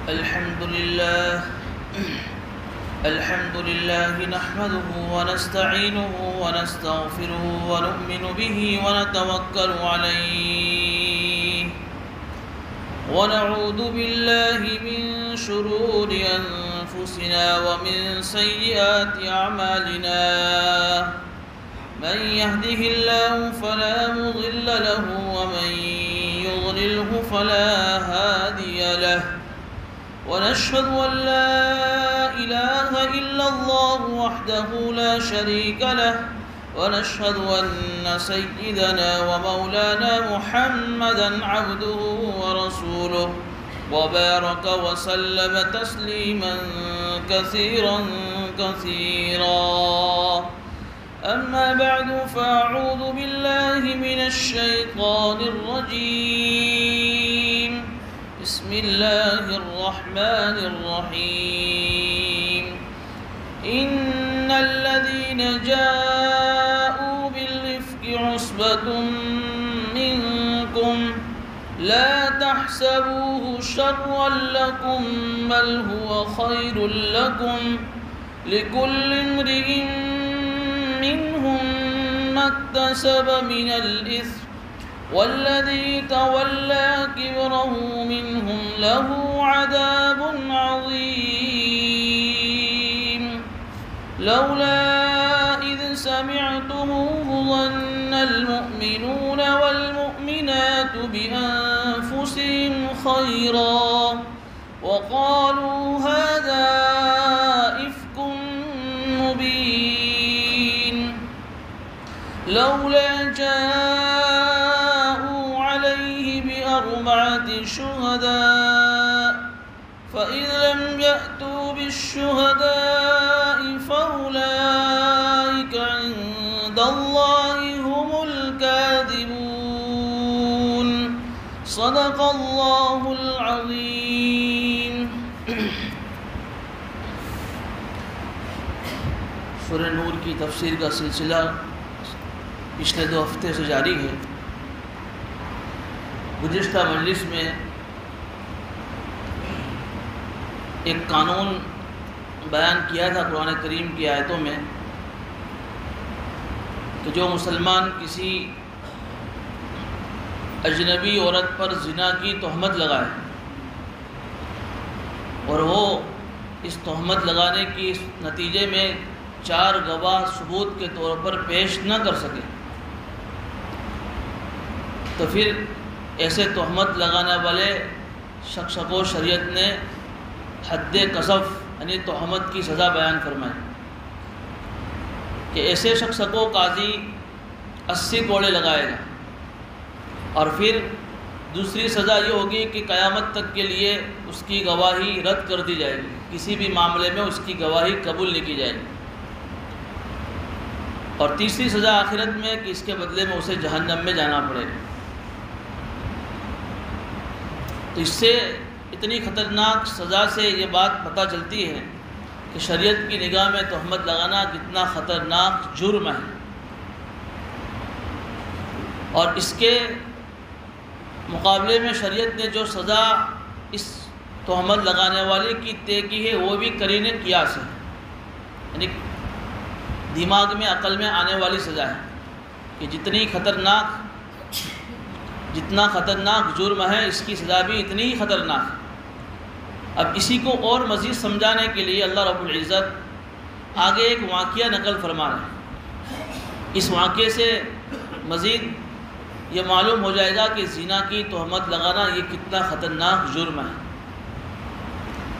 الحمد لله نحمده ونستعينه ونستغفره ونؤمن به ونتوكل عليه ونعوذ بالله من شرور أنفسنا ومن سيئات أعمالنا من يهده الله فلا مضل له ومن يضلله فلا هادي له ونشهد أن لا إله إلا الله وحده لا شريك له ونشهد أن سيدنا ومولانا محمدا عبده ورسوله وبارك وسلم تسليما كثيرا أما بعد فأعوذ بالله من الشيطان الرجيم بسم الله الرحمن الرحيم إن الذين جاءوا بالإفك عصبة منكم لا تحسبوه شرا لكم بل هو خير لكم لكل امرئ منهم ما اكتسب من الإثم والذي تولى كبره منهم له عذاب عظيم لولا إذ سمعتموه ظن المؤمنون والمؤمنات بأنفسهم خيرا وقالوا هذا إفك مبين لولا جاءوا عليه بأربعة شهداء فإذ لم يأتوا بالشهداء فأولئك عند الله هم الكاذبون صدق الله العظيم. سورہ نور کی تفسیر کا سلسلہ پچھلے 2 ہفتے سے جاری ہے. گزشتہ مجلس میں ایک قانون بیان کیا تھا قرآن کریم کی آیتوں میں کہ جو مسلمان کسی اجنبی عورت پر زنا کی تہمت لگائے اور وہ اس تہمت لگانے کی نتیجے میں 4 گواہ ثبوت کے طور پر پیش نہ کر سکے تو پھر ایسے تہمت لگانے والے شخص کو شریعت نے حد قذف یعنی تہمت کی سزا بیان فرمائی کہ ایسے شخص کو قاضی 80 کوڑے لگائے گا اور پھر دوسری سزا یہ ہوگی کہ قیامت تک کے لیے اس کی گواہی رد کر دی جائے گی، کسی بھی معاملے میں اس کی گواہی قبول نہیں کی جائے گی. اور تیسری سزا آخرت میں کہ اس کے بدلے میں اسے جہنم میں جانا پڑے گا. تو اس سے اتنی خطرناک سزا سے یہ بات پتہ چلتی ہے کہ شریعت کی نگاہ میں تہمت لگانا کتنا خطرناک جرم ہے. اور اس کے مقابلے میں شریعت نے جو سزا اس تہمت لگانے والے کی طے کی ہے وہ بھی قرین قیاس ہے، یعنی دماغ میں عقل میں آنے والی سزا ہے کہ جتنا خطرناک جرم ہے اس کی سزا بھی اتنی ہی خطرناک ہے. اب اسی کو اور مزید سمجھانے کے لیے اللہ رب العزت آگے ایک واقعہ نقل فرما رہے ہیں. اس واقعے سے مزید یہ معلوم ہو جائے گا کہ زنا کی تہمت لگانا یہ کتنا خطرناک جرم ہے.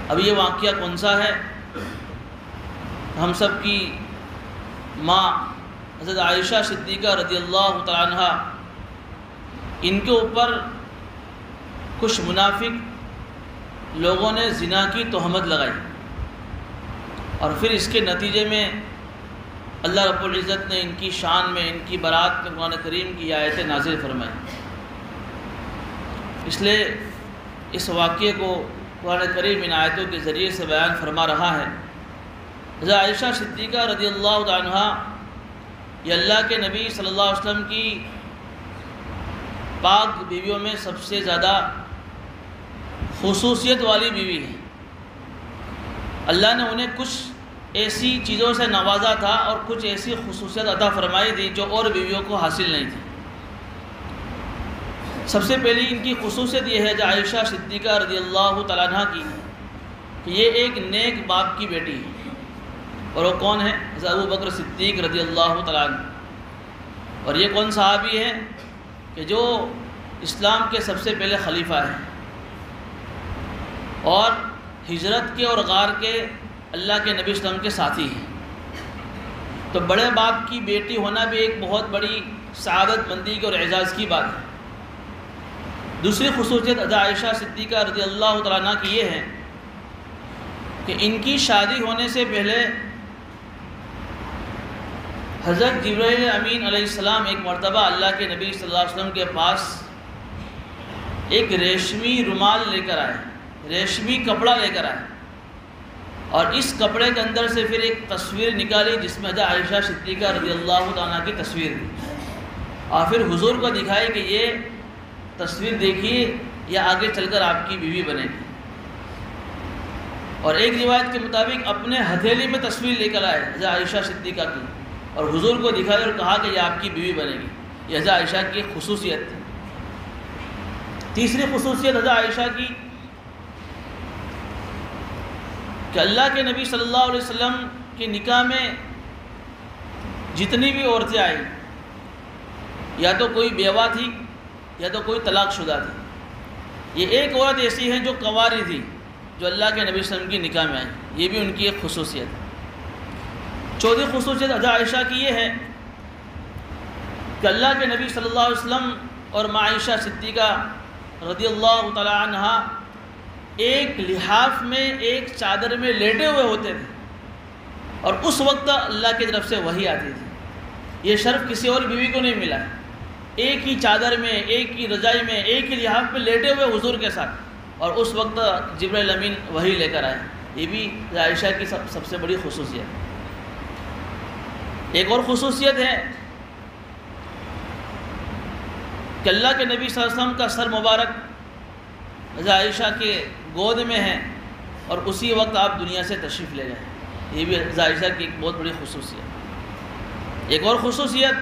اب یہ واقعہ کون سا ہے؟ ہم سب کی ماں حضرت عائشہ صدیقہ رضی اللہ تعالی عنہ، ان کے اوپر کچھ منافق لوگوں نے زنا کی تہمت لگائی اور پھر اس کے نتیجے میں اللہ رب العزت نے ان کی شان میں، ان کی برات میں قرآن کریم کی آیتیں نازل فرمائیں. اس لیے اس واقعے کو قرآن کریم ان آیتوں کے ذریعے سے بیان فرما رہا ہے. حضرت عائشہ صدیقہ رضی اللہ عنہ یہ اللہ کے نبی صلی اللہ علیہ وسلم کی پاک بیویوں میں سب سے زیادہ خصوصیت والی بیوی ہیں. اللہ نے انہیں کچھ ایسی چیزوں سے نوازا تھا اور کچھ ایسی خصوصیت عطا فرمائی تھی جو اور بیویوں کو حاصل نہیں تھی. سب سے پہلی ان کی خصوصیت یہ ہے جو عائشہ صدیقہ رضی اللہ تعالیٰ عنہ کی، کہ یہ ایک نیک باپ کی بیٹی ہے. اور وہ کون ہے؟ ابو بکر صدیق رضی اللہ تعالیٰ عنہ. اور یہ کون صحابی ہے کہ جو اسلام کے سب سے پہلے خلیفہ ہیں اور ہجرت کے اور غار کے اللہ کے نبی وسلم کے ساتھی ہیں. تو بڑے باپ کی بیٹی ہونا بھی ایک بہت بڑی سعادت مندی کی اور اعزاز کی بات ہے. دوسری خصوصیت عائشہ صدیقہ رضی اللہ تعالیٰ عنہ کی یہ ہے کہ ان کی شادی ہونے سے پہلے حضرت جبرائیل امین علیہ السلام ایک مرتبہ اللہ کے نبی صلی اللہ علیہ وسلم کے پاس ایک ریشمی رومال لے کر آئے، ریشمی کپڑا لے کر آئے، اور اس کپڑے کے اندر سے پھر ایک تصویر نکالی جس میں حضرت عائشہ صدیقہ رضی اللہ عنہ کی تصویر تھی، اور پھر حضور کو دکھائی کہ یہ تصویر دیکھیے، یہ آگے چل کر آپ کی بیوی بنے گی. اور ایک روایت کے مطابق اپنے ہتھیلی میں تصویر لے کر آئے حضرت عائشہ صدیقہ کی، اور حضور کو دکھایا اور کہا کہ یہ آپ کی بیوی بنے گی. یہ حضرت عائشہ کی خصوصیت تھی. تیسری خصوصیت حضرت عائشہ کی کہ اللہ کے نبی صلی اللہ علیہ وسلم کے نکاح میں جتنی بھی عورتیں آئیں یا تو کوئی بیوہ تھی یا تو کوئی طلاق شدہ تھی. یہ ایک عورت ایسی ہے جو کنواری تھی جو اللہ کے نبی صلی اللہ علیہ وسلم کی نکاح میں آئی. یہ بھی ان کی ایک خصوصیت ہے. چوتھی خصوصیت حضرت عائشہ کی یہ ہے کہ اللہ کے نبی صلی اللہ علیہ وسلم اور عائشہ صدیقہ رضی اللہ تعالی عنہ ایک لحاف میں ایک چادر میں لیٹے ہوئے ہوتے تھے، اور اس وقت اللہ کی طرف سے وحی آتی تھی. یہ شرف کسی اور بیوی کو نہیں ملا. ایک ہی چادر میں، ایک ہی رضائی میں، ایک ہی لحاف میں لیٹے ہوئے حضور کے ساتھ، اور اس وقت جبرائیل امین وحی لے کر آئے. یہ بھی عائشہ کی سب سے بڑی خصوصیت ہے. ایک اور خصوصیت ہے کہ اللہ کے نبی صلی اللہ علیہ وسلم کا سر مبارک حضرت عائشہ کے گود میں ہے، اور اسی وقت آپ دنیا سے تشریف لے گئے. یہ بھی حضرت عائشہ کی ایک بہت بڑی خصوصیت. ایک اور خصوصیت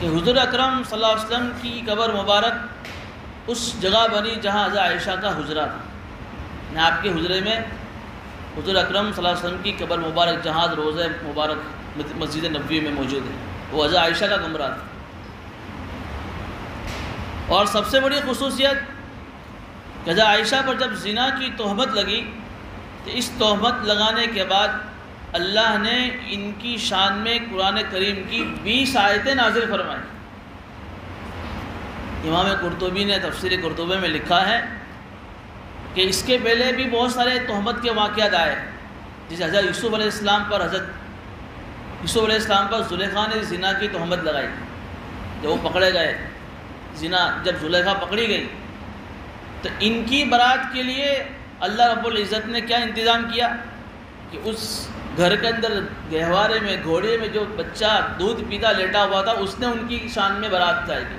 کہ حضور اکرم صلی اللہ علیہ وسلم کی قبر مبارک اس جگہ بنی جہاں حضرت عائشہ کا حجرہ تھا. آپ کے حجرے میں حضور اکرم صلی اللہ علیہ وسلم کی قبر مبارک جہاں روضہ مبارک مسجد نبوی میں موجود ہے، وہ حضرت عائشہ کا کمرہ تھا. اور سب سے بڑی خصوصیت کہ حضرت عائشہ پر جب زنا کی تہمت لگی تو اس تہمت لگانے کے بعد اللہ نے ان کی شان میں قرآن کریم کی 20 آیتیں نازل فرمائیں. امام قرطبی نے تفسیر قرطبی میں لکھا ہے کہ اس کے پہلے بھی بہت سارے تہمت کے واقعات آئے، جیسے حضرت یوسف علیہ السلام پر زلیخا نے زنا کی تہمت لگائی. جب وہ پکڑے گئے زنا، جب زلیخا پکڑی گئی تو ان کی برات کے لیے اللہ رب العزت نے کیا انتظام کیا کہ اس گھر کے اندر گہوارے میں گھوڑے میں جو بچہ دودھ پیتا لیٹا ہوا تھا اس نے ان کی شان میں برات جائے گی.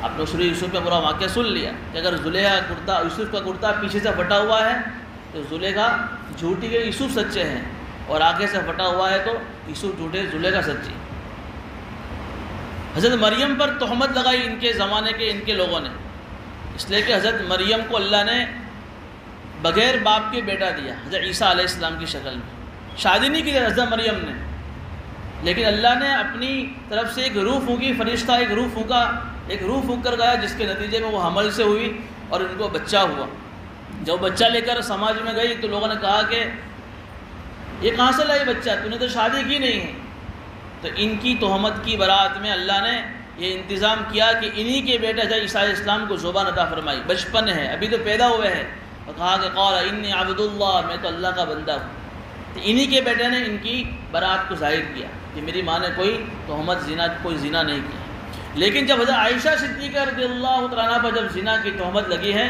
آپ نے سورہ یوسف میں پورا واقعہ سن لیا کہ اگر زلیخا یوسف کا کرتا پیچھے سے پھٹا ہوا ہے تو زلیخا جھوٹی ہے، یوسف سچے ہیں، اور آگے سے پھٹا ہوا ہے تو یوسف جھوٹے، زلیخا سچی. حضرت مریم پر تہمت لگائی ان کے زمانے کے ان کے لوگوں نے، اس لیے کہ حضرت مریم کو اللہ نے بغیر باپ کے بیٹا دیا حضرت عیسیٰ علیہ السلام کی شکل میں. شادی نہیں کی حضرت مریم نے، لیکن اللہ نے اپنی طرف سے ایک روح پھونکی، فرشتہ ایک روح پھونک کر گیا، جس کے نتیجے میں وہ حمل سے ہوئی اور ان کو بچہ ہوا. جب بچہ لے کر سماج میں گئی تو لوگوں نے کہا کہ یہ کہاں سے لائی بچہ، تو نے تو شادی کی نہیں ہے. تو ان کی تہمت کی برات میں اللہ نے یہ انتظام کیا کہ انہی کے بیٹے حضرت عیسیٰ علیہ السلام کو زبان عطا فرمائی. بچپن ہے، ابھی تو پیدا ہوئے ہیں، اور کہا کہ قال انی عبد اللہ، میں تو اللہ کا بندہ ہوں. تو انہی کے بیٹے نے ان کی برات کو ظاہر کیا کہ میری ماں نے کوئی تہمت کوئی زنا نہیں کیا. لیکن جب حضرت عائشہ صدیقہ رضی اللہ تعالیٰ عنہ پر جب زنا کی تہمت لگی ہے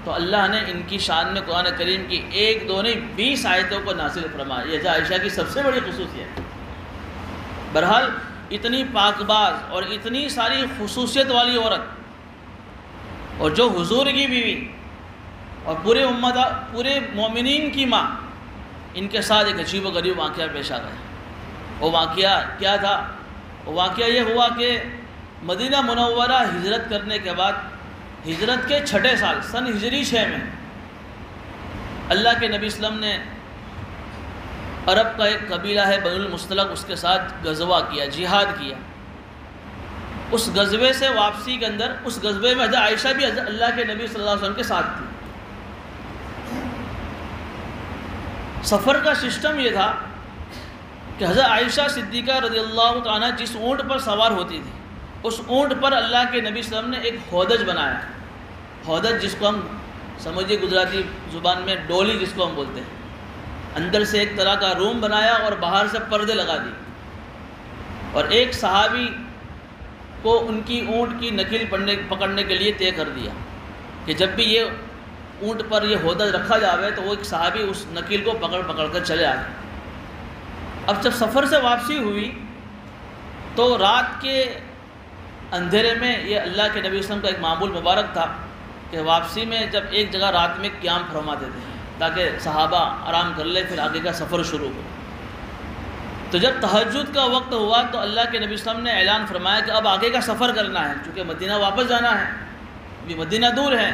تو اللہ نے ان کی شان میں قرآن کریم کی 1 2 نہیں 20 آیتوں کو نازل فرمایا. یہ حضرت عائشہ کی سب سے بڑی خصوصیت ہے. بہرحال اتنی پاک باز اور اتنی ساری خصوصیت والی عورت اور جو حضور کی بیوی اور پورے مومنین کی ماں، ان کے ساتھ ایک عجیب و غریب واقعہ پیش آ گیا۔ وہ واقعہ کیا تھا؟ وہ واقعہ یہ ہوا کہ مدینہ منورہ ہجرت کرنے کے بعد، ہجرت کے 6 سال سن ہجری 6 میں اللہ کے نبی صلی اللہ علیہ وسلم نے عرب کا ایک قبیلہ ہے بنو المصطلق، اس کے ساتھ غزوہ کیا، جہاد کیا۔ اس غزوے سے واپسی کے اندر، اس غزوے میں حضرت عائشہ بھی اللہ کے نبی صلی اللہ علیہ وسلم کے ساتھ تھی۔ سفر کا سسٹم یہ تھا کہ حضرت عائشہ صدیقہ رضی اللہ تعالیٰ جس اونٹ پر سوار ہوتی تھی، اس اونٹ پر اللہ کے نبی صلی اللہ علیہ وسلم نے ایک ہودج بنایا۔ ہودج جس کو ہم سمجھے گجراتی زبان میں ڈولی جس کو ہم بولتے ہیں، اندر سے ایک طرح کا روم بنایا اور باہر سے پردے لگا دی، اور ایک صحابی کو ان کی اونٹ کی نکیل پکڑنے کے لیے طے کر دیا کہ جب بھی یہ اونٹ پر یہ ہودج رکھا جاوے تو وہ ایک صحابی اس نکیل کو پکڑ کر چلے آئے۔ اب جب سفر سے واپسی ہوئی تو رات کے اندھیرے میں، یہ اللہ کے نبی صلی اللہ علیہ وسلم کا ایک معمول مبارک تھا کہ واپسی میں جب ایک جگہ رات میں قیام فرماتے تھے تاکہ صحابہ آرام کر لے، پھر آگے کا سفر شروع ہو۔ تو جب تہجد کا وقت ہوا تو اللہ کے نبی صلی اللہ علیہ وسلم نے اعلان فرمایا کہ اب آگے کا سفر کرنا ہے، چونکہ مدینہ واپس جانا ہے، ابھی مدینہ دور ہے،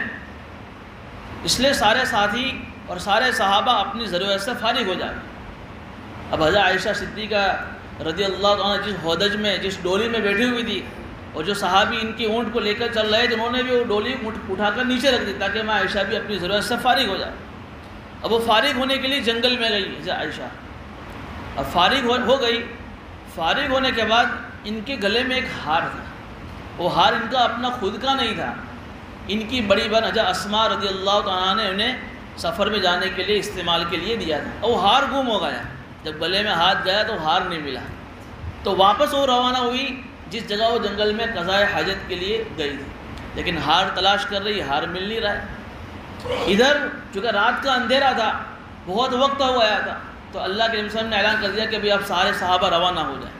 اس لیے سارے ساتھی اور سارے صحابہ اپنی ضرورت سے فارغ ہو جائیں۔ اب حضرت عائشہ صدیقہ رضی اللہ عنہ جس ہودج میں، جس ڈولی میں بیٹھی ہوئی تھی، اور جو صحابی ان کی اونٹ کو لے کر چل رہے تھے، انہوں نے بھی وہ ڈولی اٹھا کر نیچے رکھ دی تاکہ میں عائشہ بھی اپنی ضرورت سے فارغ ہو جائے۔ اب وہ فارغ ہونے کے لیے جنگل میں گئی حضرت عائشہ۔ اب فارغ ہو گئی، فارغ ہونے کے بعد ان کے گلے میں ایک ہار تھا، وہ ہار ان کا اپنا خود کا نہیں تھا، ان کی بڑی بہن حضرت اسماء رضی اللہ تعالیٰ نے انہیں سفر میں جانے کے لیے استعمال کے لیے دیا تھا، اور وہ ہار گم ہو گیا۔ جب گلے میں ہاتھ گیا تو ہار نہیں ملا، تو واپس وہ روانہ ہوئی جس جگہ وہ جنگل میں قضاء حاجت کے لیے گئی تھی، لیکن ہار تلاش کر رہی، ہار مل نہیں رہا ہے۔ ادھر چونکہ رات کا اندھیرا تھا، بہت وقت ہو گیا تھا، تو اللہ کے نبی صلی اللہ علیہ وسلم نے اعلان کر دیا کہ اب سارے صحابہ روانہ ہو جائیں۔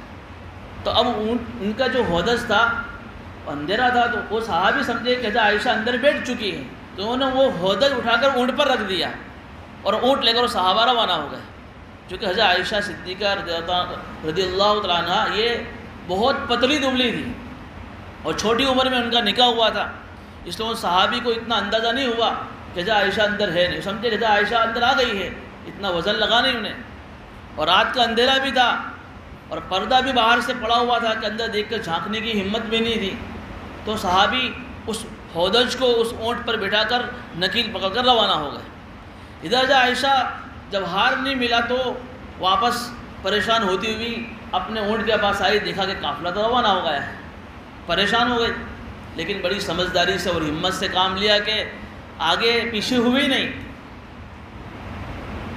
تو اب ان کا جو ہودج تھا، اندھیرا تھا، تو وہ صحابی سمجھے کہ حضرت عائشہ اندر بیٹھ چکی ہے، تو انہوں نے وہ ہودج اٹھا کر اونٹ پر رکھ دیا اور اونٹ لے کر وہ صحابہ روانہ ہو گئے۔ چونکہ حضرت عائشہ صدیقہ رضی اللہ تعالیٰ عنہ یہ بہت پتلی دبلی تھی اور چھوٹی عمر میں ان کا نکاح ہوا تھا، اس لیے ان صحابی کو اتنا اندازہ نہیں ہوا کہ حضرت عائشہ اندر ہے، نہیں سمجھے کہ حضرت عائشہ اندر آ گئی ہے، اتنا وزن لگا نہیں انہیں، اور رات کا اندھیرا بھی تھا اور پردہ بھی باہر سے پڑا ہوا تھا کہ اندر دیکھ کر جھانکنے کی ہمت بھی نہیں تھی۔ تو صحابی اس ہودج کو اس اونٹ پر بٹھا کر نکیل پکڑ کر روانہ ہو گئے۔ ادھر عائشہ جب ہار نہیں ملا تو واپس پریشان ہوتی ہوئی اپنے اونٹ کے پاس آئی، دیکھا کہ قافلہ تو روانہ ہو گیا ہے، پریشان ہو گئی، لیکن بڑی سمجھداری سے اور ہمت سے کام لیا کہ آگے پیچھے ہوئی نہیں،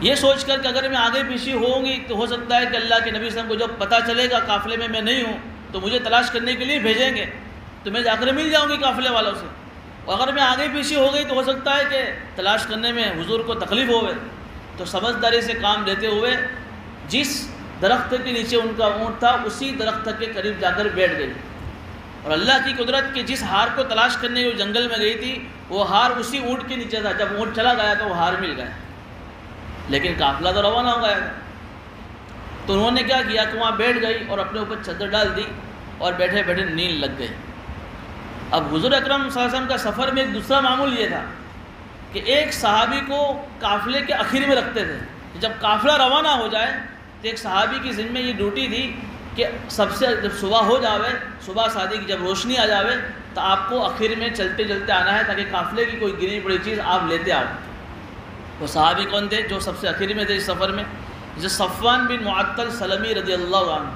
یہ سوچ کر کہ اگر میں آگے پیچھے ہوں گی تو ہو سکتا ہے کہ اللہ کے نبی صلی اللہ علیہ وسلم کو جب پتہ چلے گا قافلے میں میں نہیں ہوں تو مجھے تلاش کرنے کے لیے بھیجیں گے، تو میں جا کر مل جاؤں گی قافلے والوں سے، اور اگر میں آگے پیچھے ہو گئی تو ہو سکتا ہے کہ تلاش کرنے میں حضور کو تکلیف ہوئے۔ تو سمجھداری سے کام لیتے ہوئے جس درخت کے نیچے ان کا اونٹ تھا اسی درخت کے قریب جا کر بیٹھ گئی، اور اللہ کی قدرت کہ جس ہار کو تلاش کرنے وہ جنگل میں گئی تھی وہ ہار اسی اونٹ کے نیچے تھا، جب اونٹ چلا گیا تو وہ ہار مل گیا، لیکن قافلہ تو روانہ ہو گیا تھا۔ تو انہوں نے کیا کیا کہ وہاں بیٹھ گئی اور اپنے اوپر چادر ڈال دی اور بیٹھے بیٹھے نیند لگ گئی۔ اب حضور اکرم صلی اللہ علیہ وسلم کا سفر میں ایک دوسرا معمول یہ تھا کہ ایک صحابی کو قافلے کے آخر میں رکھتے تھے، جب قافلہ روانہ ہو جائے تو ایک صحابی کی ذمہ یہ ڈیوٹی تھی کہ سب سے جب صبح ہو جاوے، صبح صادق کی جب روشنی آ جاوے تو آپ کو آخر میں چلتے چلتے آنا ہے تاکہ قافلے کی کوئی گری پڑی چیز آپ لیتے آؤ۔ وہ صحابی کون تھے جو سب سے آخر میں تھے اس سفر میں؟ جیسے صفوان بن معطل سلمی رضی اللہ عنہ،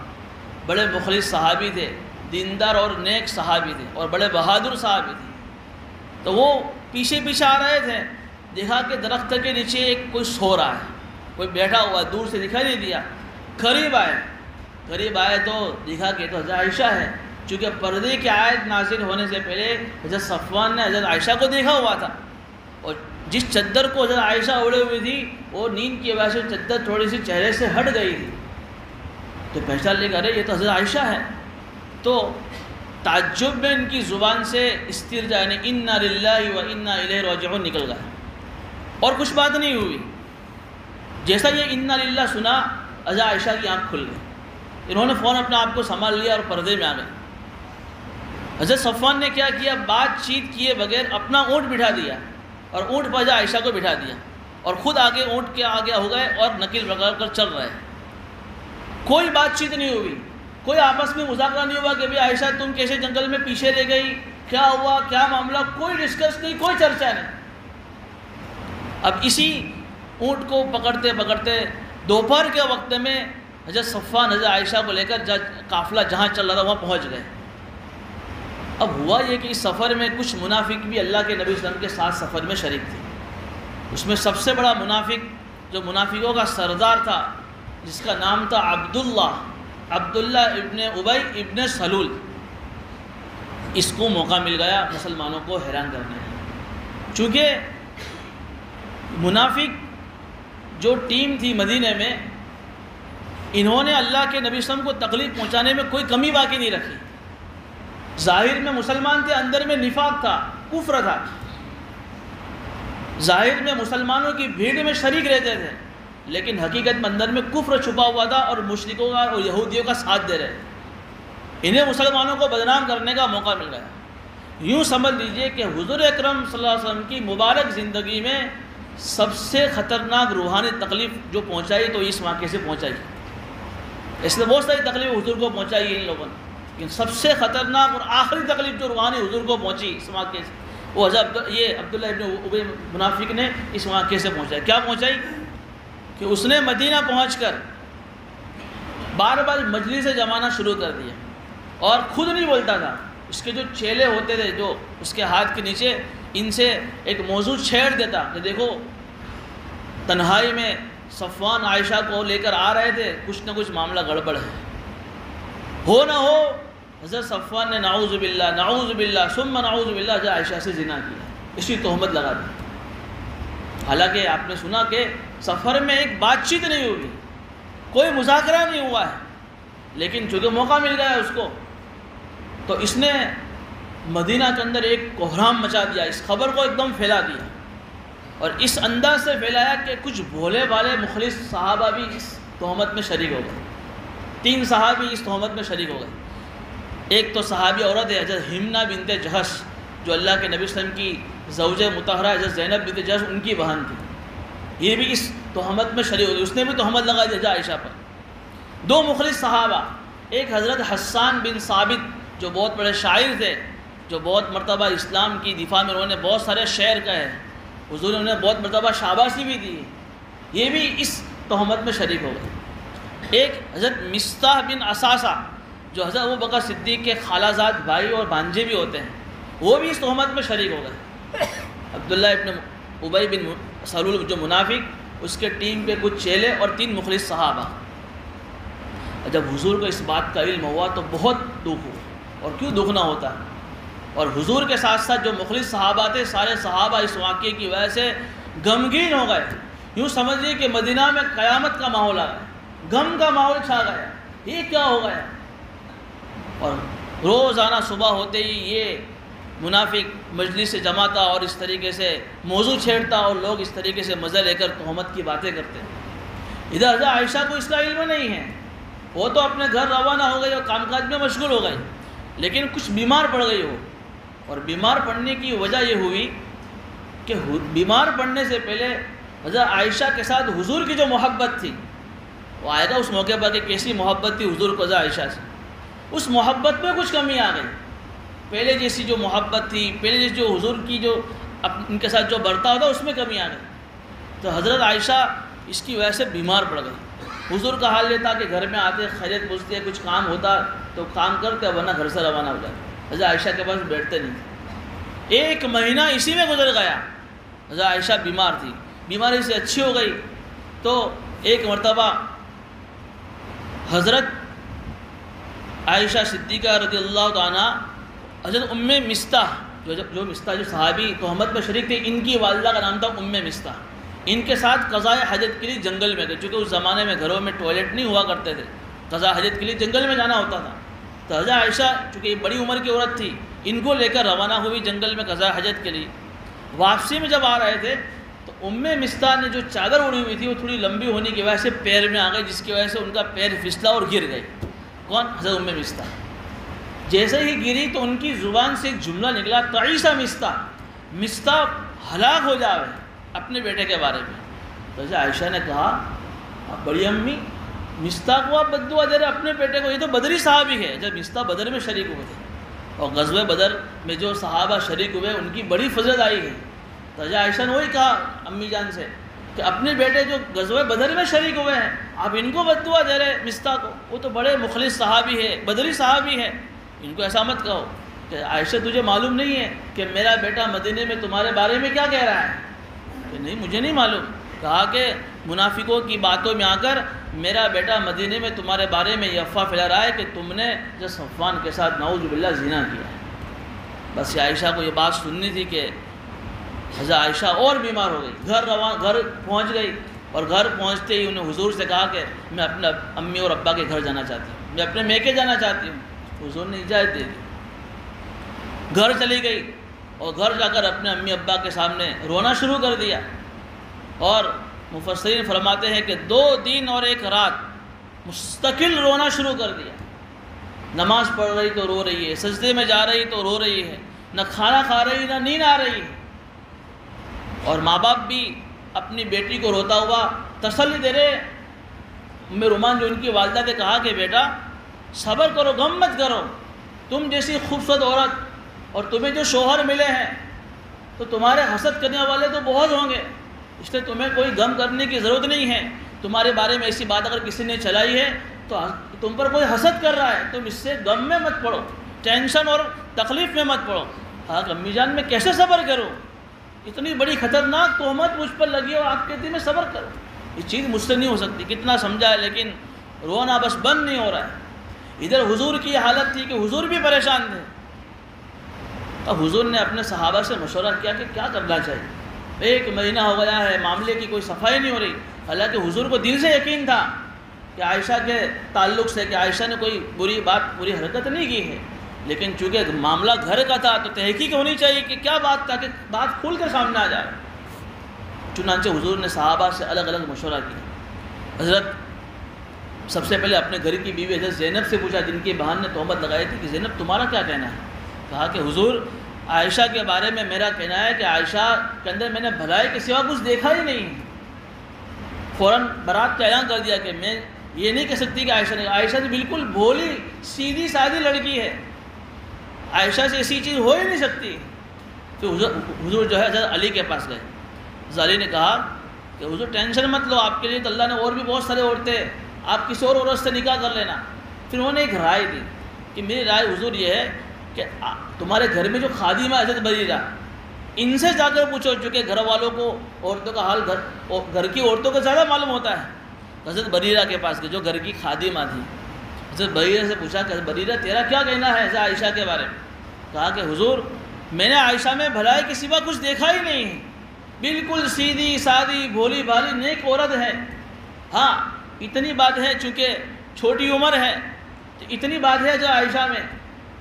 بڑے مخلص صحابی تھے، دیندار اور نیک صحابی تھے اور بڑے بہادر صحابی تھے۔ تو وہ پیچھے پیچھے آ رہے تھے، دیکھا کہ درخت کے نیچے ایک کوئی سو رہا ہے، کوئی بیٹھا ہوا، دور سے دکھائی نہیں دیا، قریب آئے تو دیکھا کہ تو حضرت عائشہ ہے، چونکہ پردے کی آیت نازل ہونے سے پہلے حضرت صفوان نے حضرت عائشہ کو دیکھا ہوا تھا، اور جس چادر کو حضرت عائشہ اوڑھے ہوئی تھی وہ نیند کی وجہ سے چادر تھوڑی سی چہرے سے ہٹ گئی تھی، تو پہچان لے کہ ارے یہ تو حضرت عائشہ ہے۔ تو تعجب میں ان کی زبان سے استرجاع یعنی انا للہ و انا الیہ راجعون نکل گیا، اور کچھ بات نہیں ہوئی۔ جیسا یہ انا للہ سنا، حضرت عائشہ کی آنکھ کھل گئی، انہوں نے فوراً اپنے آپ کو سنبھال لیا اور پردے میں آ گئے۔ حضرت صفوان نے کیا کیا، بات چیت کیے بغیر اپنا اونٹ بٹھا دیا اور اونٹ پر حضرت عائشہ کو بٹھا دیا اور خود آگے اونٹ کے آگے ہو گئے اور نکیل پکڑ کر چل رہے۔ کوئی بات چیت نہیں ہوئی، کوئی آپس میں مذاکرہ نہیں ہوا کہ بھائی عائشہ تم کیسے جنگل میں پیچھے رہ گئی، کیا ہوا، کیا معاملہ، کوئی ڈسکس نہیں، کوئی چرچا نہیں۔ اب اسی اونٹ کو پکڑتے پکڑتے دوپہر کے وقت میں حضرت صفوان حضرت عائشہ کو لے کر قافلہ جہاں چل رہا تھا وہاں پہنچ گئے۔ اب ہوا یہ کہ اس سفر میں کچھ منافق بھی اللہ کے نبی صلی اللہ علیہ وسلم کے ساتھ سفر میں شریک تھے۔ اس میں سب سے بڑا منافق جو منافقوں کا سردار تھا، جس کا نام تھا عبداللہ ابن ابی ابن سلول، اس کو موقع مل گیا مسلمانوں کو حیران کرنے کا۔ چونکہ منافق جو ٹیم تھی مدینہ میں، انہوں نے اللہ کے نبی صلی اللہ علیہ وسلم کو تکلیف پہنچانے میں کوئی کمی باقی نہیں رکھی۔ ظاہر میں مسلمان تھے، اندر میں نفاق تھا، کفر تھا۔ ظاہر میں مسلمانوں کی بھیڑ میں شریک رہتے تھے، لیکن حقیقت میں اندر میں کفر چھپا ہوا تھا اور مشرکوں کا اور یہودیوں کا ساتھ دے رہے۔ انہیں مسلمانوں کو بدنام کرنے کا موقع مل گیا۔ یوں سمجھ لیجئے کہ حضور اکرم صلی اللہ علیہ وسلم کی مبارک زندگی میں سب سے خطرناک روحانی تکلیف جو پہنچائی تو اس واقعے سے پہنچائی۔ اس نے بہت ساری تکلیف حضور کو پہنچائی ان لوگوں نے، لیکن سب سے خطرناک اور آخری تکلیف جو روحانی حضور کو پہنچی اس واقعے سے، وہ حضرت یہ عبداللہ ابن ابی منافق نے اس واقعے سے پہنچائی۔ کیا پہنچائی کہ اس نے مدینہ پہنچ کر بار بار مجلس جمانا شروع کر دیا، اور خود نہیں بولتا تھا، اس کے جو چیلے ہوتے تھے جو اس کے ہاتھ کے نیچے، ان سے ایک موضوع چھیڑ دیتا کہ دیکھو تنہائی میں صفوان عائشہ کو لے کر آ رہے تھے، کچھ نہ کچھ معاملہ گڑبڑ ہے، ہو نہ ہو حضرت صفوان نے نعوذ باللہ ثم نعوذ باللہ حضرت عائشہ سے زنا کیا، اسی تہمت لگا دی۔ حالانکہ آپ نے سنا کہ سفر میں ایک بات چیت نہیں ہوئی، کوئی مذاکرہ نہیں ہوا ہے، لیکن چونکہ موقع مل گیا اس کو، تو اس نے مدینہ کے اندر ایک کوہرام مچا دیا، اس خبر کو ایک دم پھیلا دیا، اور اس انداز سے پھیلایا کہ کچھ بھولے والے مخلص صحابہ بھی اس تہمت میں شریک ہو گئے۔ 3 صحابی اس تہمت میں شریک ہو گئے۔ ایک تو صحابی عورت ہے حضرت ہمنہ بنت جہش، جو اللہ کے نبی صلی اللہ علیہ وسلم کی زوجہ مطہرہ حضرت زینب بنت جہش ان کی بہن تھی، یہ بھی اس تہمت میں شریک ہو گئی، اس نے بھی تہمت لگا دی حضرت عائشہ پر۔ 2 مخلص صحابہ، ایک حضرت حسان بن ثابت جو بہت بڑے شاعر تھے، جو بہت مرتبہ اسلام کی دفاع میں انہوں نے بہت سارے شعر کہے، حضور نے انہیں بہت مرتبہ شاباشی بھی دی، یہ بھی اس تہمت میں شریک ہو گئے۔ ایک حضرت مصطح بن اساسہ جو حضرت ابوبکر صدیق کے خالہ زاد بھائی اور بھانجے بھی ہوتے ہیں، وہ بھی اس تہمت میں شریک ہو گئے۔ عبداللہ ابن ابی بن سلول جو منافق، اس کے ٹیم کے کچھ چیلے اور 3 مخلص صحابہ۔ جب حضور کو اس بات کا علم ہوا تو بہت دکھ ہوا، اور کیوں دکھ نہ ہوتا، اور حضور کے ساتھ ساتھ جو مخلص صحابہ تھے سارے صحابہ اس واقعے کی وجہ سے غمگین ہو گئے۔ یوں سمجھیے کہ مدینہ میں قیامت کا ماحول آ گیا، غم کا ماحول چھا گیا، یہ کیا ہو گیا۔ اور روزانہ صبح ہوتے ہی یہ منافق مجلس سے جماتا اور اس طریقے سے موضوع چھیڑتا، اور لوگ اس طریقے سے مزہ لے کر تہمت کی باتیں کرتے ہیں۔ ادھر حضرت عائشہ کو اس کا علم نہیں ہے، وہ تو اپنے گھر روانہ ہو گئی اور کام کاج میں مشغول ہو گئی، لیکن کچھ بیمار پڑ گئی ہو، اور بیمار پڑنے کی وجہ یہ ہوئی کہ بیمار پڑنے سے پہلے حضرت عائشہ کے ساتھ حضور کی جو محبت تھی، وہ آئے گا اس موقع پر کہ کیسی محبت تھی حضور کو حضرت عائشہ سے، اس محبت میں کچھ کمی آ گئی۔ پہلے جیسی جو محبت تھی، پہلے جیسی جو حضور کی جو ان کے ساتھ جو برتاؤ تھا، اس میں کمی آ گئی۔ تو حضرت عائشہ اس کی وجہ سے بیمار پڑ گئی۔ حضور کا حال یہ تھا کہ گھر میں آتے خیریت پوچھتے، کچھ کام ہوتا تو کام کرتے، ورنہ گھر سے روانہ ہو جاتے، حضرت عائشہ کے پاس بیٹھتے نہیں تھے۔ 1 مہینہ اسی میں گزر گیا، حضرت عائشہ بیمار تھی، بیماری سے اچھی ہو گئی تو ایک مرتبہ حضرت عائشہ صدیقہ رضی اللہ عنہ حضرت مصطح جو مصطح جو صحابی تہمت میں شریک تھے، ان کی والدہ کا نام تھا مصطح، ان کے ساتھ قضاء حاجت کے لیے جنگل میں گئے، چونکہ اس زمانے میں گھروں میں ٹوائلٹ نہیں ہوا کرتے تھے، قضاء حاجت کے لیے جنگل میں جانا ہوتا تھا۔ تو حضرت عائشہ چونکہ یہ بڑی عمر کی عورت تھی، ان کو لے کر روانہ ہوئی جنگل میں قضاء حاجت کے لیے۔ واپسی میں جب آ رہے تھے تو مستح نے جو چادر اڑی ہوئی تھی وہ تھوڑی لمبی ہونے کی وجہ سے پیر میں آ گئی، جس کی وجہ سے ان کا پیر پھسلا اور گر گئے۔ کون؟ حضرت مستح۔ جیسے ہی گری تو ان کی زبان سے ایک جملہ نکلا، تعیسہ مستح ہلاک ہو جاوے، اپنے بیٹے کے بارے میں۔ تو حضرت عائشہ نے کہا، بڑی امی مستح کو آپ بد دعا دے رہے اپنے بیٹے کو، یہ تو بدری صحابی ہے۔ جب مستح بدر میں شریک ہوئے تھے اور غزوہ بدر میں جو صحابہ شریک ہوئے ان کی بڑی فضیلت آئی ہے، تو حضرت عائشہ نے وہی کہا امی جان سے کہ اپنے بیٹے جو غزوہ بدر میں شریک ہوئے ہیں آپ ان کو بد دعا دے رہے مستح کو، وہ تو بڑے مخلص صحابی ہے، بدری صحابی ہے، ان کو ایسا مت کہو۔ کہ عائشہ تجھے معلوم نہیں ہے کہ میرا بیٹا مدینے میں تمہارے بارے میں کیا کہہ رہا ہے؟ کہ نہیں مجھے نہیں معلوم۔ کہا کہ منافقوں کی باتوں میں آ کر میرا بیٹا مدینے میں تمہارے بارے میں یہ افواہ پھیلا رہا ہے کہ تم نے جو صفوان کے ساتھ نعوذ باللہ زنا کیا ہے۔ بس عائشہ کو یہ بات سننی تھی کہ حضرت عائشہ اور بیمار ہو گئی، گھر پہنچ گئی، اور گھر پہنچتے ہی انہیں حضور سے کہا کہ میں اپنے امی اور ابا کے گھر جانا چاہتی ہوں، میں اپنے میکے جانا چاہتی ہوں۔ حضور نے اجازت دے دی، گھر چلی گئی اور گھر جا کر اپنے امی ابا کے سامنے رونا شروع کر دیا۔ اور مفسرین فرماتے ہیں کہ 2 دن اور 1 رات مستقل رونا شروع کر دیا۔ نماز پڑھ رہی تو رو رہی ہے، سجدے میں جا رہی تو رو رہی ہے، نہ کھانا کھا رہی نہ نیند آ رہی ہے۔ اور ماں باپ بھی اپنی بیٹی کو روتا ہوا تسلی دے رہے۔ ام رومان جو ان کی والدہ نے کہا کہ بیٹا صبر کرو، غم مت کرو، تم جیسی خوبصورت عورت اور تمہیں جو شوہر ملے ہیں تو تمہارے حسد کرنے والے تو بہت ہوں گے، اس لیے تمہیں کوئی غم کرنے کی ضرورت نہیں ہے۔ تمہارے بارے میں ایسی بات اگر کسی نے چلائی ہے تو تم پر کوئی حسد کر رہا ہے، تم اس سے غم میں مت پڑو، ٹینشن اور تکلیف میں مت پڑو۔ کہا کہ امی جان میں کیسے صبر کروں، اتنی بڑی خطرناک تہمت مجھ پر لگی اور آپ کہتی میں صبر کروں، یہ چیز مجھ سے نہیں ہو سکتی۔ کتنا سمجھایا لیکن رونا بس بند نہیں ہو رہا ہے۔ ادھر حضور کی حالت تھی کہ حضور بھی پریشان تھے۔ اب حضور نے اپنے صحابہ سے مشورہ کیا کہ کیا کرنا چاہیے۔ 1 مہینہ ہو گیا ہے، معاملے کی کوئی صفائی نہیں ہو رہی۔ حالانکہ حضور کو دل سے یقین تھا کہ عائشہ کے تعلق سے کہ عائشہ نے کوئی بری حرکت نہیں کی ہے، لیکن چونکہ معاملہ گھر کا تھا تو تحقیق ہونی چاہیے کہ کیا بات تھا، کہ بات کھول کر سامنے آ جائے۔ چنانچہ حضور نے صحابہ سے الگ الگ مشورہ کیا۔ حضرت سب سے پہلے اپنے گھر کی بیوی حضرت زینب سے پوچھا، جن کی بہن نے تہمت لگائی تھی، کہ زینب تمہارا کیا کہنا ہے؟ کہا کہ حضور عائشہ کے بارے میں میرا کہنا ہے کہ عائشہ کے اندر میں نے بھلائی کے سوا کچھ دیکھا ہی نہیں۔ فوراً برات کا اعلان کر دیا کہ میں یہ نہیں کہہ سکتی کہ عائشہ تو بالکل بھولی سیدھی سادھی لڑکی ہے، عائشہ سے ایسی چیز ہو ہی نہیں سکتی۔ پھر حضور جو ہے حضرت علی کے پاس گئے۔ حضرت علی نے کہا کہ حضور ٹینشن مت لو، آپ کے لیے تو اللہ نے اور بھی بہت سارے عورتیں، آپ کسی اور عورت سے نکاح کر لینا۔ پھر انہوں نے ایک رائے دی کہ میری رائے حضور یہ ہے کہ تمہارے گھر میں جو خادمہ حضرت بریرہ، ان سے جا کر پوچھو، چونکہ گھر والوں کو عورتوں کا حال گھر کی عورتوں کو زیادہ معلوم ہوتا ہے۔ حضرت بریرہ کے پاس گئے جو گھر کی خادمہ تھی۔ حضرت بریرہ سے پوچھا کہ حضرت بریرہ تیرا کیا کہنا ہے حضرت عائشہ کے بارے میں؟ کہا کہ حضور میں نے عائشہ میں بھلائی کے سوا کچھ دیکھا ہی نہیں ہے، بالکل سیدھی سادھی بھولی بھالی نیک عورت ہے۔ ہاں اتنی بات ہے چونکہ چھوٹی عمر ہے تو اتنی بات ہے جو عائشہ میں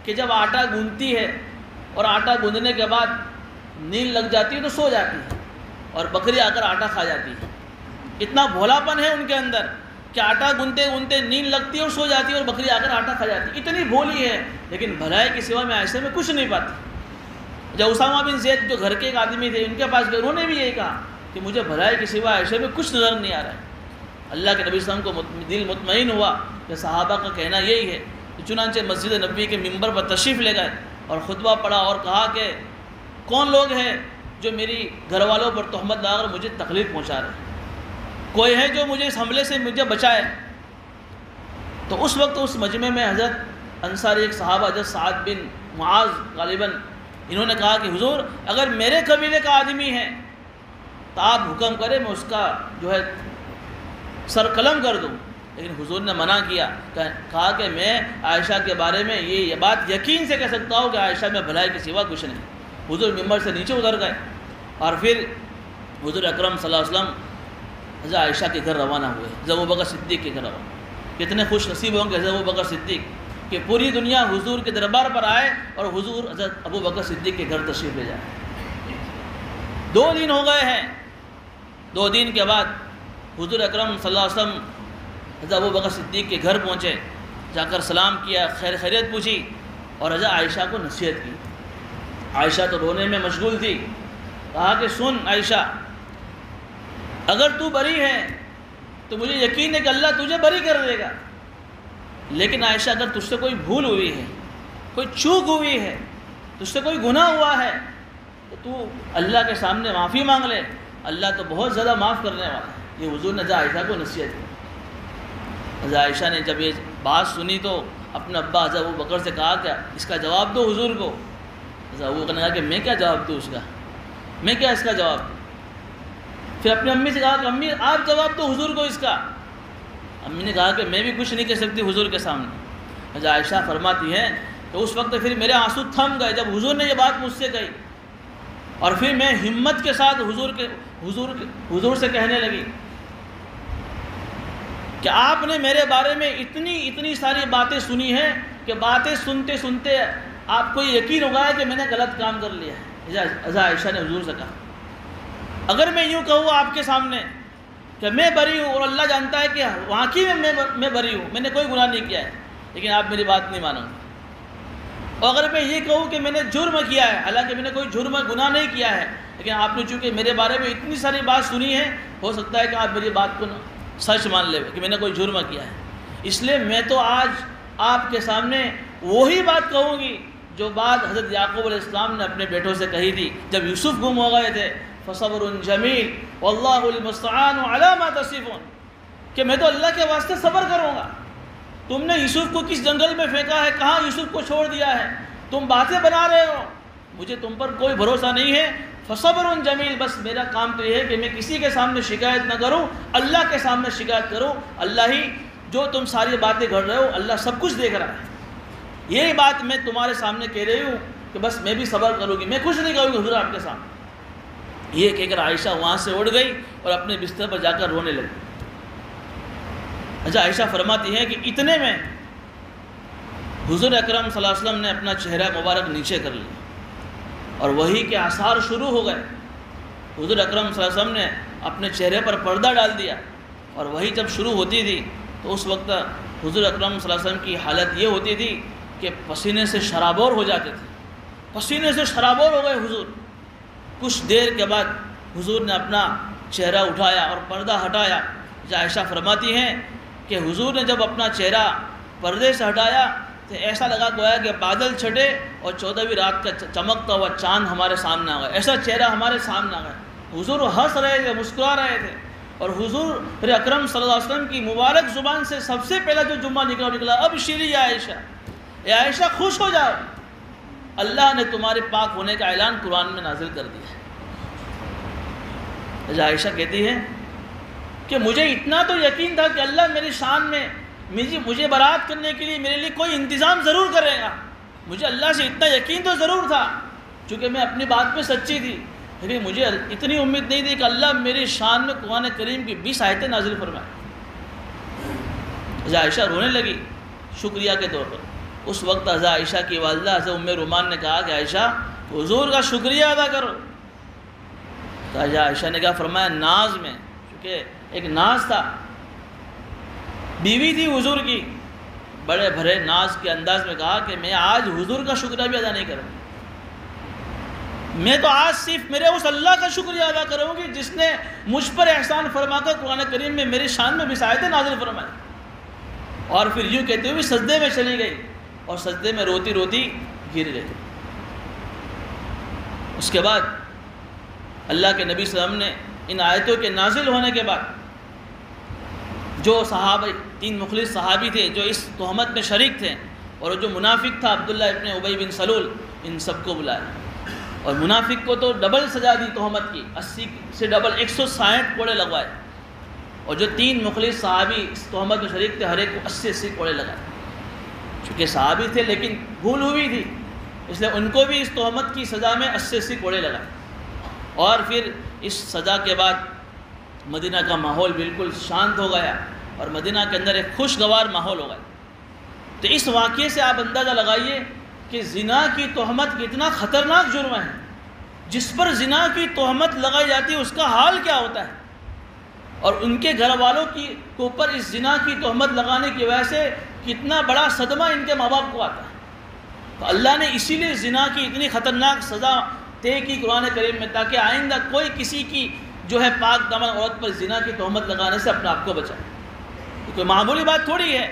کہ جب آٹا گوندتی ہے اور آٹا گوندنے کے بعد نیند لگ جاتی ہے تو سو جاتی ہے، اور بکری آ کر آٹا کھا جاتی ہے۔ اتنا بھولاپن ہے ان کے اندر کہ آٹا گنتے گنتے نیند لگتی ہے اور سو جاتی ہے، اور بکری آ کر آٹا کھا جاتی ہے۔ اتنی بھولی ہے لیکن بھلائی کے سوا میں ایسے میں کچھ نہیں پاتی۔ جب اسامہ بن زید جو گھر کے ایک آدمی تھے ان کے پاس گئے، انہوں نے بھی یہی کہا کہ مجھے بھلائی کے سوا ایسے میں کچھ نظر نہیں آ رہا ہے۔ اللہ کے نبی صلی اللہ علیہ وسلم کو دل مطمئن ہوا کہ صحابہ کا کہنا یہی ہے۔ چنانچہ مسجد نبوی کے ممبر پر تشریف لے گئے اور خطبہ پڑھا اور کہا کہ کون لوگ ہیں جو میری گھر والوں پر تہمت لگا کر مجھے تکلیف پہنچا رہے ہیں، کوئی ہے جو مجھے اس حملے سے مجھے بچائے۔ تو اس وقت اس مجمع میں حضرت انصاری ایک صحابہ حضرت سعد بن معاذ غالباً انہوں نے کہا کہ حضور اگر میرے قبیلے کا آدمی ہے تو آپ حکم کریں میں اس کا جو ہے سر قلم کر دوں، لیکن حضور نے منع کیا، کہا کہ میں عائشہ کے بارے میں یہ بات یقین سے کہہ سکتا ہوں کہ عائشہ میں بھلائی کے سوا کچھ نہیں۔ حضور ممبر سے نیچے اتر گئے اور پھر حضور اکرم صلی اللہ علیہ وسلم حضرت عائشہ کے گھر روانہ ہوئے، حضرت ابوبکر صدیق کے گھر روانہ۔ کتنے خوش نصیب ہوں گے حضرت ابوبکر صدیق کہ پوری دنیا حضور کے دربار پر آئے اور حضور حضرت ابو بکر صدیق کے گھر تشریف لے جائے۔ 2 دن ہو گئے ہیں، 2 دن کے بعد حضور اکرم صلی اللہ علیہ وسلم حضرت ابو بکر صدیق کے گھر پہنچے، جا کر سلام کیا، خیریت پوچھی اور حضرت عائشہ کو نصیحت کی۔ عائشہ تو رونے میں مشغول تھی۔ کہا کہ سن عائشہ، اگر تو بری ہے تو مجھے یقین ہے کہ اللہ تجھے بری کر دے گا، لیکن عائشہ اگر تجھ سے کوئی بھول ہوئی ہے، کوئی چوک ہوئی ہے، تجھ سے کوئی گناہ ہوا ہے تو تو اللہ کے سامنے معافی مانگ لے، اللہ تو بہت زیادہ معاف کرنے والا ہے۔ یہ حضور نے حضرت عائشہ کو نصیحت کی۔ حضرت عائشہ نے جب یہ بات سنی تو اپنے ابا حضرت ابو بکر سے کہا کہ اس کا جواب دو حضور کو۔ حضرت ابو بکر نے کہا کہ میں کیا جواب دوں اس کا، میں کیا اس کا جواب دوں؟ پھر اپنی امی سے کہا کہ امی آپ جواب دو حضور کو اس کا۔ امی نے کہا کہ میں بھی کچھ نہیں کہہ سکتی حضور کے سامنے۔ حضرت عائشہ فرماتی ہیں کہ اس وقت پھر میرے آنسو تھم گئے جب حضور نے یہ بات مجھ سے کہی، اور پھر میں ہمت کے ساتھ حضور سے کہنے لگی کہ آپ نے میرے بارے میں اتنی ساری باتیں سنی ہیں کہ باتیں سنتے سنتے آپ کو یہ یقین ہوگا کہ میں نے غلط کام کر لیا ہے۔ حضرت عائشہ نے حضور سے کہا اگر میں یوں کہوں آپ کے سامنے کہ میں بری ہوں اور اللہ جانتا ہے کہ واقعی میں بری ہوں، میں نے کوئی گناہ نہیں کیا ہے، لیکن آپ میری بات نہیں مانو گے، اور اگر میں یہ کہوں کہ میں نے جرم کیا ہے، حالانکہ میں نے کوئی جرم گناہ نہیں کیا ہے، لیکن آپ نے چونکہ میرے بارے میں اتنی ساری بات سنی ہے، ہو سکتا ہے کہ آپ میری بات کو سچ مان لے کہ میں نے کوئی جرم کیا ہے، اس لیے میں تو آج آپ کے سامنے وہی بات کہوں گی جو بات حضرت یعقوب علیہ السلام نے اپنے بیٹوں سے کہی تھی جب یوسف گم ہو گئے تھے، فصبر جمیل واللہ المستعان علی ما تصفون، کہ میں تو اللہ کے واسطے صبر کروں گا۔ تم نے یوسف کو کس جنگل میں پھینکا ہے، کہاں یوسف کو چھوڑ دیا ہے، تم باتیں بنا رہے ہو، مجھے تم پر کوئی بھروسہ نہیں ہے، فصبر جمیل، بس میرا کام تو یہ ہے کہ میں کسی کے سامنے شکایت نہ کروں، اللہ کے سامنے شکایت کروں، اللہ ہی جو تم ساری باتیں گھڑ رہے ہو اللہ سب کچھ دیکھ رہا ہے۔ یہی بات میں تمہارے سامنے کہہ رہی ہوں کہ بس میں بھی صبر کروں گی، میں کچھ نہیں کہوں گی حضور آپ کے سامنے۔ یہ کہہ کر عائشہ وہاں سے اٹھ گئی اور اپنے بستر پر جا کر رونے لگی۔ اچھا عائشہ فرماتی ہیں کہ اتنے میں حضور اکرم صلی اللہ علیہ وسلم نے اپنا چہرہ مبارک نیچے کر لیا اور وحی کے آثار شروع ہو گئے۔ حضور اکرم صلی اللہ علیہ وسلم نے اپنے چہرے پر پردہ ڈال دیا اور وحی جب شروع ہوتی تھی تو اس وقت حضور اکرم صلی اللہ علیہ وسلم کی حالت یہ ہوتی تھی کہ پسینے سے شرابور ہو جاتے تھے، پسینے سے شرابور ہو گئے حضور۔ کچھ دیر کے بعد حضور نے اپنا چہرہ اٹھایا اور پردہ ہٹایا۔ عائشہ فرماتی ہیں کہ حضور نے جب اپنا چہرہ پردے سے ہٹایا تو ایسا لگا گویا کہ بادل چھٹے اور 14ویں رات کا چمکتا ہوا چاند ہمارے سامنے آ گیا، ایسا چہرہ ہمارے سامنے آ گیا۔ حضور ہنس رہے تھے، مسکرا رہے تھے، اور حضور اکرم صلی اللہ علیہ وسلم کی مبارک زبان سے سب سے پہلا جو جمعہ نکلا ابشری یا عائشہ، اے عائشہ خوش ہو جاؤ، اللہ نے تمہارے پاک ہونے کا اعلان قرآن میں نازل کر دیا ہے۔ عائشہ کہتی ہے کہ مجھے اتنا تو یقین تھا کہ اللہ میری شان میں مجھے برات کرنے کے لیے میرے لیے کوئی انتظام ضرور کرے گا، مجھے اللہ سے اتنا یقین تو ضرور تھا چونکہ میں اپنی بات پہ سچی تھی، لیکن مجھے اتنی امید نہیں تھی کہ اللہ میری شان میں قرآن کریم کی 20 آیتیں نازل فرمائے۔ عائشہ رونے لگی شکریہ کے طور پر۔ اس وقت عائشہ کی والدہ حضرت ام رومان نے کہا کہ عائشہ حضور کا شکریہ ادا کرو۔ تو عائشہ نے کہا فرمایا ناز میں، کیونکہ ایک ناز تھا، بیوی تھی حضور کی، بڑے بھرے ناز کے انداز میں کہا کہ میں آج حضور کا شکریہ بھی ادا نہیں کروں، میں تو آج صرف میرے اس اللہ کا شکریہ ادا کروں گی جس نے مجھ پر احسان فرما کر قرآن کریم میں میری شان میں 20 آیتیں نازل فرمائی۔ اور پھر یوں کہتے ہوئے سجدے میں چلی گئی اور سجدے میں روتی روتی گر گئی۔ اس کے بعد اللہ کے نبی صلی اللہ علیہ وسلم نے ان آیتوں کے نازل ہونے کے بعد جو صحابہ 3 مخلص صحابی تھے جو اس تہمت میں شریک تھے اور جو منافق تھا عبداللہ ابن ابی بن سلول، ان سب کو بلایا اور منافق کو تو ڈبل سزا دی تہمت کی، 80 سے ڈبل 160 کوڑے لگوائے، اور جو 3 مخلص صحابی اس تہمت میں شریک تھے ہر ایک کو 80 کوڑے لگائے۔ چونکہ صحابی تھے لیکن بھول ہوئی تھی اس لیے ان کو بھی اس تہمت کی سزا میں 80 کوڑے لگائے۔ اور پھر اس سزا کے بعد مدینہ کا ماحول بالکل شانت ہو گیا اور مدینہ کے اندر ایک خوشگوار ماحول ہو گیا۔ تو اس واقعے سے آپ اندازہ لگائیے کہ زنا کی تہمت کتنا خطرناک جرم ہے. جس پر زنا کی تہمت لگائی جاتی ہے اس کا حال کیا ہوتا ہے, اور ان کے گھر والوں کے اوپر اس زنا کی تہمت لگانے کی وجہ سے کتنا بڑا صدمہ ان کے ماں باپ کو آتا ہے. تو اللہ نے اسی لیے زنا کی اتنی خطرناک سزا طے کی قرآن کریم میں, تاکہ آئندہ کوئی کسی کی جو ہے پاک دامن عورت پر زنا کی تہمت لگانے سے اپنے آپ کو بچائے. یہ کوئی معمولی بات تھوڑی ہے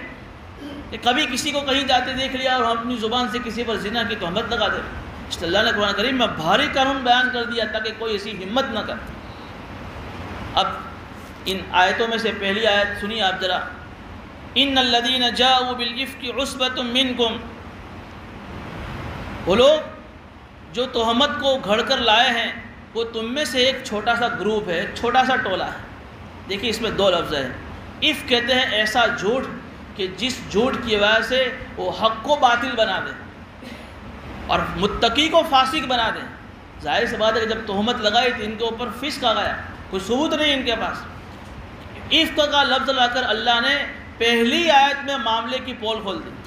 کہ کبھی کسی کو کہیں جاتے دیکھ لیا اور ہم اپنی زبان سے کسی پر زنا کی تہمت لگا دیں. اس لیے اللہ نے قرآن کریم میں بھاری قانون بیان کر دیا تاکہ کوئی ایسی ہمت نہ کرے. اب ان آیتوں میں سے پہلی آیت سنیے آپ ذرا. ان الذین جاءوا بالافک عصبۃ منکم, وہ لوگ جو تہمت کو گھڑ کر لائے ہیں وہ تم میں سے ایک چھوٹا سا گروپ ہے, ایک چھوٹا سا ٹولہ ہے. دیکھیے اس میں دو لفظ ہیں. اف کہتے ہیں ایسا جھوٹ کہ جس جھوٹ کی وجہ سے وہ حق کو باطل بنا دے اور متقی کو فاسق بنا دیں. ظاہر سی بات ہے کہ جب تہمت لگائی تو ان کے اوپر فسق آ گیا, کوئی ثبوت نہیں ان کے پاس. عفق کا لفظ لا کر اللہ نے پہلی آیت میں معاملے کی پول کھول دی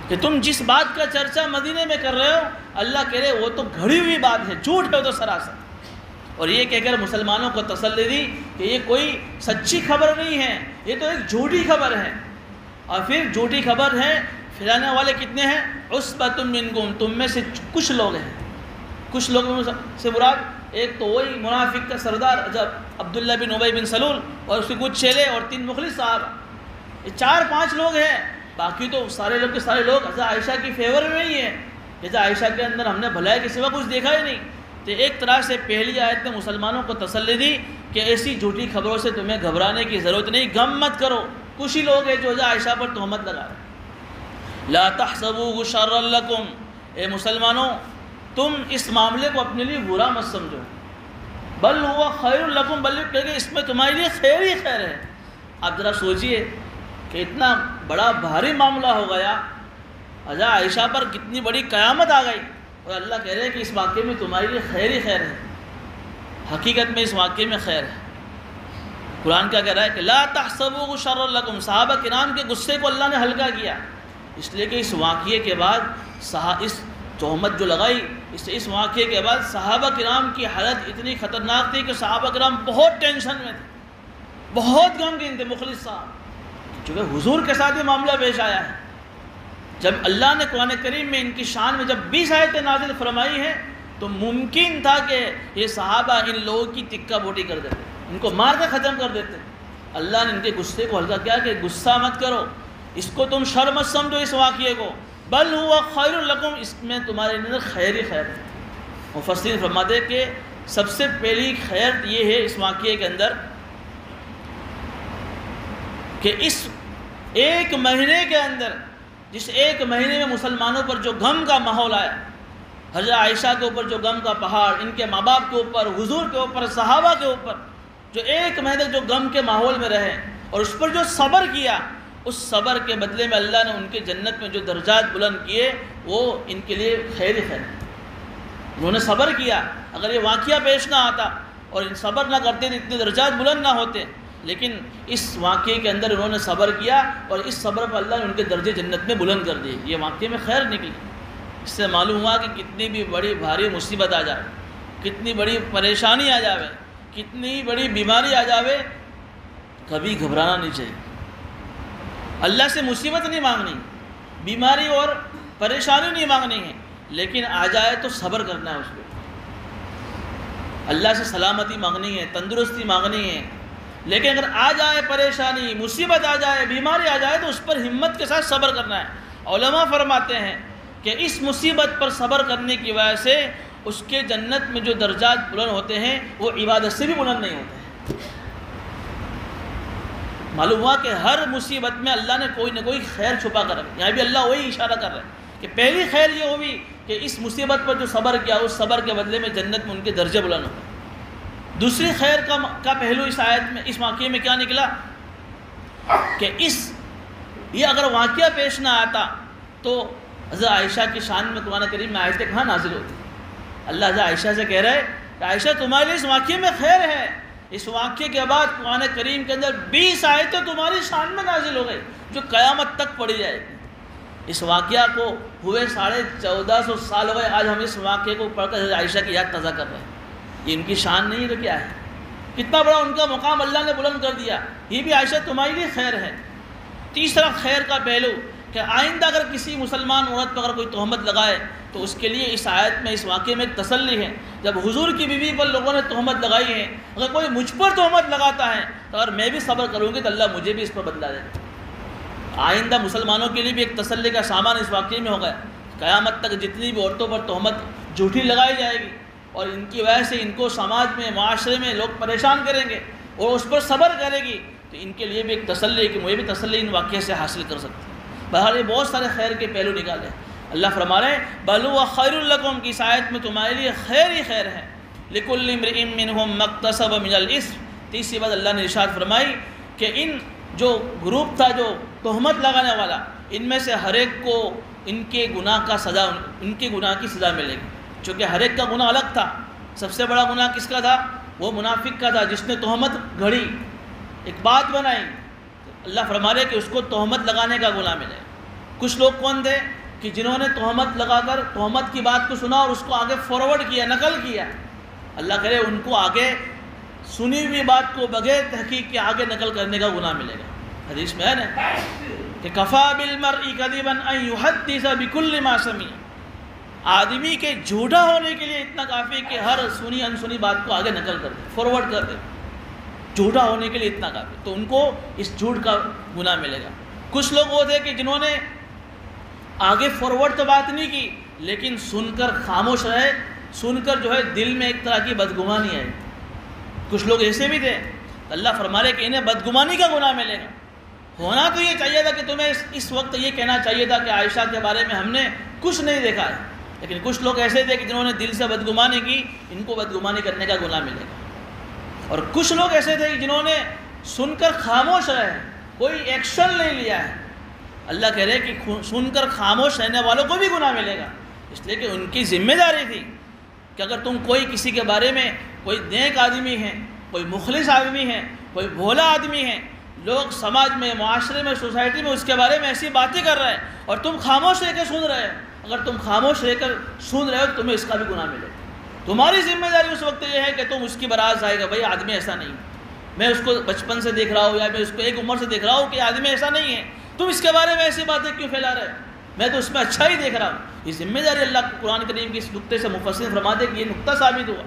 کہ تم جس بات کا چرچا مدینے میں کر رہے ہو, اللہ کہہ رہے وہ تو گھڑی ہوئی بات ہے, جھوٹ ہے تو سراسر. اور یہ کہہ کر مسلمانوں کو تسلی دی کہ یہ کوئی سچی خبر نہیں ہے, یہ تو ایک جھوٹی خبر ہے. اور پھر جھوٹی خبر ہے پھیلانے والے کتنے ہیں؟ عصبۃ منکم, تم میں سے کچھ لوگ ہیں. کچھ لوگوں سے مراد ایک تو وہی منافق کا سردار عبداللہ بن ابی بن سلول اور اس کے کچھ چیلے اور 3 مخلص صحابہ, یہ 4-5 لوگ ہیں. باقی تو سارے لوگ کے سارے لوگ حضرت عائشہ کی فیور میں نہیں ہیں. حضرت عائشہ کے اندر ہم نے بھلائی کے سوا کچھ دیکھا ہی نہیں. تو ایک طرح سے پہلی آیت نے مسلمانوں کو تسلی دی کہ ایسی جھوٹی خبروں سے تمہیں گھبرانے کی ضرورت نہیں, غم مت کرو. کچھ ہی لوگ ہیں جو حضرت عائشہ پر تہمت لگا رہے ہیں. لا تحسبوه شرا لکم, اے مسلمانوں تم اس معاملے کو اپنے لیے برا مت سمجھو, بل ہوا خیر لکم, بلکہ کہ اس میں تمہارے لیے خیر ہی خیر ہے. آپ ذرا سوچئے کہ اتنا بڑا بھاری معاملہ ہو گیا, حضرت عائشہ پر کتنی بڑی قیامت آ گئی, اور اللہ کہہ رہے ہیں کہ اس واقعے میں تمہارے لیے خیر ہی خیر ہے. حقیقت میں اس واقعے میں خیر ہے. قرآن کیا کہہ رہا ہے کہ لا تحسبوه شرا لکم, صحابہ کرام کے غصے کو اللہ نے ہلکا کیا, اس لیے کہ اس واقعے کے بعد اس تہمت جو لگائی اس واقعے کے بعد صحابہ کرام کی حالت اتنی خطرناک تھی کہ صحابہ کرام بہت ٹینشن میں تھے, بہت غمگین تھے. مخلص صاحب چونکہ حضور کے ساتھ یہ معاملہ پیش آیا ہے. جب اللہ نے قرآن کریم میں ان کی شان میں جب 20 آیتیں نازل فرمائی ہیں تو ممکن تھا کہ یہ صحابہ ان لوگوں کی تکہ بوٹی کر دیتے, ان کو مار کے ختم کر دیتے. اللہ نے ان کے غصے کو ہلکا کیا کہ غصہ مت کرو, اس کو تم شر مت سمجھو اس واقعے کو, بل ہوا خیر لکم, اس میں تمہارے اندر خیر ہی خیر ہے. مفسرین فرماتے ہیں کہ سب سے پہلی خیر یہ ہے اس واقعے کے اندر کہ اس ایک مہینے کے اندر, جس ایک مہینے میں مسلمانوں پر جو غم کا ماحول آیا, حضرت عائشہ کے اوپر جو غم کا پہاڑ, ان کے ماں باپ کے اوپر, حضور کے اوپر, صحابہ کے اوپر, جو ایک مہینے جو غم کے ماحول میں رہے اور اس پر جو صبر کیا, اس صبر کے بدلے میں اللہ نے ان کے جنت میں جو درجات بلند کیے وہ ان کے لیے خیر خیر. انہوں نے صبر کیا, اگر یہ واقعہ پیش نہ آتا اور ان صبر نہ کرتے تو اتنے درجات بلند نہ ہوتے, لیکن اس واقعے کے اندر انہوں نے صبر کیا اور اس صبر پر اللہ نے ان کے درجے جنت میں بلند کر دیے. یہ واقعے میں خیر نکلی. اس سے معلوم ہوا کہ کتنی بھی بڑی بھاری مصیبت آ جائے, کتنی بڑی پریشانی آ جاوے, کتنی بڑی بیماری آ جاوے, کبھی گھبرانا نہیں چاہیے. اللہ سے مصیبت نہیں مانگنی, بیماری اور پریشانی نہیں مانگنی ہے, لیکن آ جائے تو صبر کرنا ہے. اس پہ اللہ سے سلامتی مانگنی ہے, تندرستی مانگنی ہے, لیکن اگر آ جائے پریشانی, مصیبت آ جائے, بیماری آ جائے تو اس پر ہمت کے ساتھ صبر کرنا ہے. علماء فرماتے ہیں کہ اس مصیبت پر صبر کرنے کی وجہ سے اس کے جنت میں جو درجات بلند ہوتے ہیں وہ عبادت سے بھی بلند نہیں ہوتے ہیں. معلوم ہوا کہ ہر مصیبت میں اللہ نے کوئی نہ کوئی خیر چھپا کر رکھی. یہاں بھی اللہ وہی اشارہ کر رہے ہیں کہ پہلی خیر یہ ہوئی کہ اس مصیبت پر جو صبر کیا اس صبر کے بدلے میں جنت میں ان کے درجے بلند ہوتے ہیں. دوسری خیر کا پہلو اس آیت میں, اس واقعے میں کیا نکلا کہ یہ اگر واقعہ پیش نہ آتا تو حضرت عائشہ کی شان میں قرآن کریم میں آیتیں کہاں نازل ہوتی. اللہ حضرت عائشہ سے کہہ رہا ہے کہ عائشہ تمہارے لیے اس واقعے میں خیر ہے. اس واقعے کے بعد قرآن کریم کے اندر 20 آیتیں تمہاری شان میں نازل ہو گئی جو قیامت تک پڑھی جائے گی. اس واقعہ کو ہوئے 1450 سال ہو گئے، آج ہم اس واقعے کو پڑھ کر حضرت عائشہ کی یاد تازہ کر رہے ہیں۔ یہ ان کی شان نہیں ہے تو کیا ہے؟ کتنا بڑا ان کا مقام اللہ نے بلند کر دیا۔ یہ بھی عائشہ تمہارے لیے خیر ہے۔ تیسرا خیر کا پہلو کہ آئندہ اگر کسی مسلمان عورت پر اگر کوئی تہمت لگائے تو اس کے لیے اس آیت میں، اس واقعے میں ایک تسلی ہے۔ جب حضور کی بیوی پر لوگوں نے تہمت لگائی ہے، اگر کوئی مجھ پر تہمت لگاتا ہے تو اگر میں بھی صبر کروں گی تو اللہ مجھے بھی اس پر بدلا دے گا۔ آئندہ مسلمانوں کے لیے بھی ایک تسلی کا سامان اس واقعے میں ہوگا۔ قیامت تک جتنی بھی عورتوں پر تہمت جھوٹی لگائی جائے گی اور ان کی وجہ سے ان کو سماج میں، معاشرے میں لوگ پریشان کریں گے اور اس پر صبر کرے گی تو ان کے لیے بھی ایک تسلی ہے کہ مجھے بھی تسلی ان واقعے سے حاصل کر سکتے ہیں۔ بہرحال یہ بہت سارے خیر کے پہلو نکالے۔ اللہ فرما رہے ہیں بل هو خیر لکم کی اس آیت میں تمہارے لیے خیر ہی خیر ہے۔ لکل امرئ منہم ما اکتسب من الاثم۔ تیسری بات اللہ نے ارشاد فرمائی کہ ان جو گروپ تھا جو تہمت لگانے والا، ان میں سے ہر ایک کو ان کے گناہ کا سزا، ان کے گناہ کی سزا ملے گی۔ چونکہ ہر ایک کا گناہ الگ تھا۔ سب سے بڑا گناہ کس کا تھا؟ وہ منافق کا تھا جس نے تہمت گھڑی، ایک بات بنائی۔ اللہ فرما رہے کہ اس کو تہمت لگانے کا گناہ ملے۔ کچھ لوگ کون تھے کہ جنہوں نے تہمت لگا کر تہمت کی بات کو سنا اور اس کو آگے فارورڈ کیا، نقل کیا۔ اللہ کرے ان کو آگے سنی ہوئی بات کو بغیر تحقیق کے آگے نقل کرنے کا گناہ ملے گا۔ حدیث میں ہے نا کہ کفا بالمرء کذبا ان یحدث بكل ما سمع۔ آدمی کے جھوٹا ہونے کے لیے اتنا کافی کہ ہر سنی انسنی بات کو آگے نقل کر دے، فارورڈ کر دے۔ جھوٹا ہونے کے لیے اتنا کافی، تو ان کو اس جھوٹ کا گناہ ملے گا۔ کچھ لوگ وہ تھے کہ جنہوں نے آگے فارورڈ تو بات نہیں کی لیکن سن کر خاموش رہے، سن کر جو ہے دل میں ایک طرح کی بدگمانی آئی۔ کچھ لوگ ایسے بھی تھے، اللہ فرما رہے کہ انہیں بدگمانی کا گناہ ملے گا۔ ہونا تو یہ چاہیے تھا کہ تمہیں اس وقت یہ کہنا چاہیے تھا کہ عائشہ کے بارے میں ہم نے کچھ نہیں دیکھا ہے، لیکن کچھ لوگ ایسے تھے کہ جنہوں نے دل سے بدگمانی کی، ان کو بدگمانی کرنے کا گناہ ملے گا۔ اور کچھ لوگ ایسے تھے کہ جنہوں نے سن کر خاموش رہے، کوئی ایکشن نہیں لیا ہے۔ اللہ کہہ رہے کہ سن کر خاموش رہنے والوں کو بھی گناہ ملے گا، اس لیے کہ ان کی ذمہ داری تھی کہ اگر تم کوئی کسی کے بارے میں، کوئی نیک آدمی ہے، کوئی مخلص آدمی ہے، کوئی بھولا آدمی ہے، لوگ سماج میں، معاشرے میں، سوسائٹی میں اس کے بارے میں ایسی باتیں کر رہے ہیں اور تم خاموش رہ کے سن رہے ہو، اگر تم خاموش رہ کر سن رہے ہو تو تمہیں اس کا بھی گناہ ملے گا۔ تمہاری ذمہ داری اس وقت یہ ہے کہ تم اس کی براز آئے گا، بھائی آدمی ایسا نہیں ہے، میں اس کو بچپن سے دیکھ رہا ہوں یا میں اس کو ایک عمر سے دیکھ رہا ہوں کہ آدمی ایسا نہیں ہے، تم اس کے بارے میں ایسی باتیں کیوں پھیلا رہے؟ میں تو اس میں اچھا ہی دیکھ رہا ہوں۔ یہ ذمہ داری اللہ قرآن کریم کی اس نقطے سے مفسرین فرماتے کہ یہ نقطہ ثابت ہوا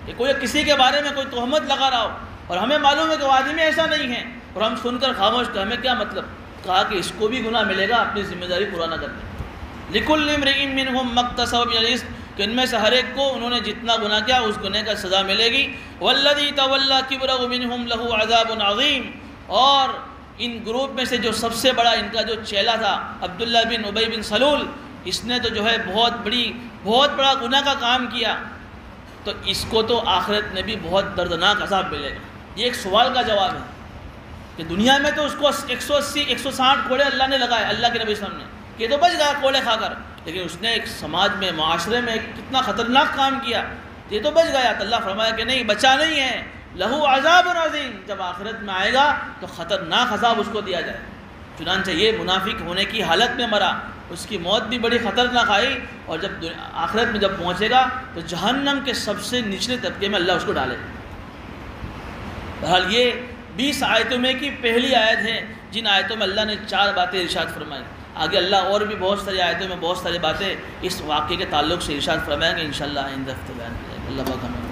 کہ کوئی کسی کے بارے میں کوئی تہمت لگا رہا ہو اور ہمیں معلوم ہے کہ وہ آدمی ایسا نہیں ہے اور ہم سن کر خاموش، تو ہمیں کیا مطلب؟ کہا کہ اس کو بھی گناہ ملے گا اپنی ذمہ داری پورا نہ کرنے۔ لکل امرئ منہم ما اکتسب من الاثم، کہ ان میں سے ہر ایک کو انہوں نے جتنا گناہ کیا اس گناہ کا سزا ملے گی۔ والذی تولی کبرہ منہم لہ عذاب عظیم، اور ان گروپ میں سے جو سب سے بڑا ان کا جو چیلا تھا عبداللہ بن ابی بن سلول، اس نے تو جو ہے بہت بڑا گناہ کا کام کیا، تو اس کو تو آخرت میں بھی بہت دردناک عذاب ملے گا۔ یہ ایک سوال کا جواب ہے کہ دنیا میں تو اس کو 180 160 کوڑے اللہ نے لگائے، اللہ کے نبی صلی اللہ علیہ وسلم نے، کہ تو بچ گیا کوڑے کھا کر، لیکن اس نے ایک سماج میں، معاشرے میں کتنا خطرناک کام کیا، یہ تو بچ گیا۔ تو اللہ فرمایا کہ نہیں، بچا نہیں ہے، لہو عذاب عظیم، جب آخرت میں آئے گا تو خطرناک عذاب اس کو دیا جائے۔ چنانچہ یہ منافق ہونے کی حالت میں مرا، اس کی موت بھی بڑی خطرناک آئی، اور جب آخرت میں جب پہنچے گا تو جہنم کے سب سے نچلے طبقے میں اللہ اس کو ڈالے گا۔ بہرحال یہ 20 آیتوں میں کی پہلی آیت ہے جن آیتوں میں اللہ نے 4 باتیں ارشاد فرمائی۔ آگے اللہ اور بھی بہت ساری آیتوں میں بہت ساری باتیں اس واقعے کے تعلق سے ارشاد فرمائیں گے، انشاءاللہ آئندہ ہفتے بیان کریں گے۔ اللہ پاک ہمیں